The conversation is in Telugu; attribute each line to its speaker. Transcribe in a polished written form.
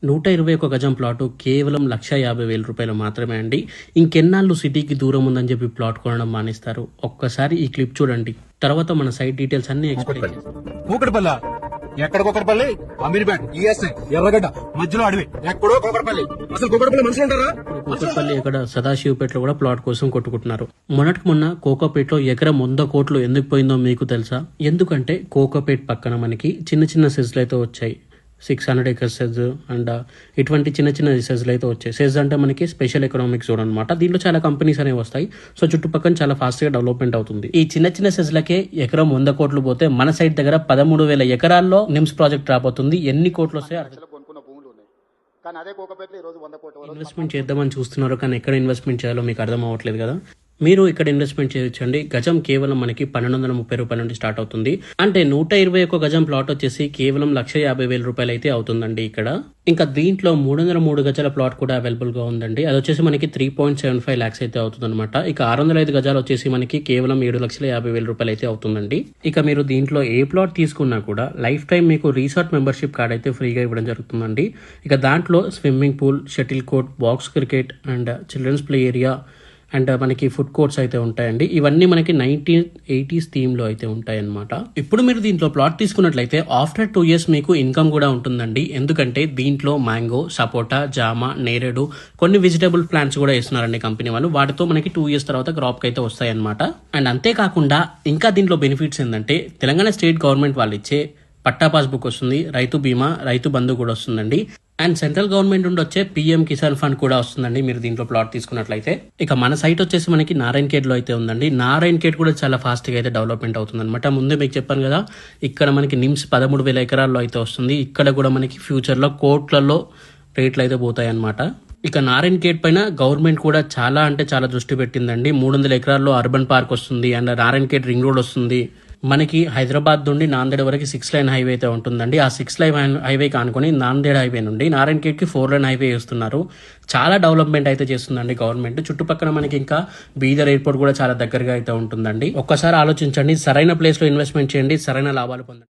Speaker 1: 121 గజం ప్లాటు కేవలం 1,50,000 రూపాయలు మాత్రమే అండి. ఇంకెన్నాళ్ళు సిటీకి దూరం ఉందని చెప్పి ప్లాట్ కొనడం మానేస్తారు? ఒక్కసారి ఈ క్లిప్ చూడండి, తర్వాత మన సైట్ డీటెయిల్స్ అన్ని ఎక్స్ప్లెయిన్ చేస్తాం.
Speaker 2: కూకట్పల్లి ఎక్కడ కూకట్పల్లి అమీర్పేట ఈఎస్ఐ ఎర్రగడ్డ మధ్యలో అడవి ఎక్కడో కూకట్పల్లి. అసలు కూకట్పల్లి మనుషులు ఉంటారా?
Speaker 1: కూకట్పల్లి ఇక్కడ సదాశివపేటలో కూడా ప్లాట్ కోసం కొట్టుకుంటున్నారు. మొన్న కోకాపేటలో ఎకరం 100 కోట్లు ఎందుకు పోయిందో మీకు తెలుసా? ఎందుకంటే కోకాపేట పక్కన మనకి చిన్న చిన్న సెజ్లు అయితే వచ్చాయి. 600 acres సెజ్ అండ్ ఇటువంటి చిన్న చిన్న సెజ్లు అయితే వచ్చాయి. సెజ్ అంటే మనకి స్పెషల్ ఎకనామిక్ జోన్ అనమాట. దీంట్లో చాలా కంపెనీస్ అనేవి వస్తాయి. సో చుట్టుపక్కల చాలా ఫాస్ట్ గా డెవలప్మెంట్ అవుతుంది. ఈ చిన్న చిన్న సెజ్లకే ఎకరం 100 కోట్లు పోతే మన సైడ్ దగ్గర 13,000 ఎకరాల్లో నిమ్స్ ప్రాజెక్ట్ రాబోతుంది. ఎన్ని కోట్లు వస్తాయి? ఇన్వెస్ట్మెంట్ చేద్దామని చూస్తున్నారు, కానీ ఎక్కడ ఇన్వెస్ట్మెంట్ చేయాలో మీకు అర్థం అవ్వట్లేదు కదా. మీరు ఇక్కడ ఇన్వెస్ట్మెంట్ చేయొచ్చండి. గజం కేవలం మనకి 1,230 రూపాయల నుండి స్టార్ట్ అవుతుంది. అంటే 121 గజం ప్లాట్ వచ్చేసి కేవలం 1,50,000 రూపాయలు అయితే అవుతుందండి ఇక్కడ. ఇంకా దీంట్లో 303 గజాల ప్లాట్ కూడా అవైలబుల్ గా ఉందండి. అది వచ్చేసి మనకి 3.75 lakhs అయితే అవుతుంది అనమాట. ఇక 605 గజాలు వచ్చేసి మనకి కేవలం 7,50,000 రూపాయలు అయితే అవుతుందండి. ఇక మీరు దీంట్లో ఏ ప్లాట్ తీసుకున్నా కూడా లైఫ్ టైం మీకు రిసార్ట్ మెంబర్షిప్ కార్డ్ అయితే ఫ్రీగా ఇవ్వడం జరుగుతుందండి. ఇక దాంట్లో swimming pool, shuttle court, box cricket and children's play area and మనకి ఫుడ్ కోర్ట్స్ అయితే ఉంటాయండి. ఇవన్నీ మనకి 1980s థీమ్ లో అయితే ఉంటాయి అనమాట. ఇప్పుడు మీరు దీంట్లో ప్లాట్ తీసుకున్నట్లయితే ఆఫ్టర్ 2 years మీకు ఇన్కమ్ కూడా ఉంటుందండి. ఎందుకంటే దీంట్లో మ్యాంగో, సపోటా, జామ, నేరేడు, కొన్ని వెజిటబుల్ ప్లాంట్స్ కూడా వేస్తున్నారండి కంపెనీ వాళ్ళు. వాటితో మనకి 2 years తర్వాత క్రాప్ అయితే వస్తాయి అనమాట. అండ్ అంతేకాకుండా ఇంకా దీంట్లో బెనిఫిట్స్ ఏంటంటే తెలంగాణ స్టేట్ గవర్నమెంట్ వాళ్ళు ఇచ్చే పట్టా పాస్బుక్ వస్తుంది, రైతు బీమా, రైతు బంధు కూడా వస్తుందండి. అండ్ సెంట్రల్ గవర్నమెంట్ నుండి వచ్చే పిఎం కిసాన్ ఫండ్ కూడా వస్తుందండి మీరు దీంట్లో ప్లాట్ తీసుకున్నట్లయితే. ఇక మన సైట్ వచ్చేసి మనకి నారాయణఖేడ్ లో అయితే ఉందండి. నారాయణఖేడ్ కూడా చాలా ఫాస్ట్ గా అయితే డెవలప్మెంట్ అవుతుంది అనమాట. ముందే మీకు చెప్పాను కదా, ఇక్కడ మనకి నిమ్స్ 13,000 ఎకరాల్లో అయితే వస్తుంది. ఇక్కడ కూడా మనకి ఫ్యూచర్ లో కోట్లలో రేట్లు అయితే పోతాయి అనమాట. ఇక నారాయణఖేడ్ పైన గవర్నమెంట్ కూడా చాలా అంటే చాలా దృష్టి పెట్టిందండి. 300 ఎకరాల్లో అర్బన్ పార్క్ వస్తుంది అండ్ నారాయణఖేడ్ రింగ్ రోడ్ వస్తుంది. మనకి హైదరాబాద్ నుండి నాందేడ్ వరకు 6 lane హైవే అయితే ఉంటుందండి. ఆ 6 lane హైవే కానుకొని నాందేడ్ హైవే నుండి నారాయణఖేడ్ కి 4 lane హైవే ఇస్తున్నారు. చాలా డెవలప్మెంట్ అయితే చేస్తుందండి గవర్నమెంట్. చుట్టుపక్కల మనకి ఇంకా బీదర్ ఎయిర్పోర్ట్ కూడా చాలా దగ్గరగా అయితే ఉంటుందండి. ఒక్కసారి ఆలోచించండి, సరైన ప్లేస్ లో ఇన్వెస్ట్మెంట్ చేయండి, సరైన లాభాలు పొందండి.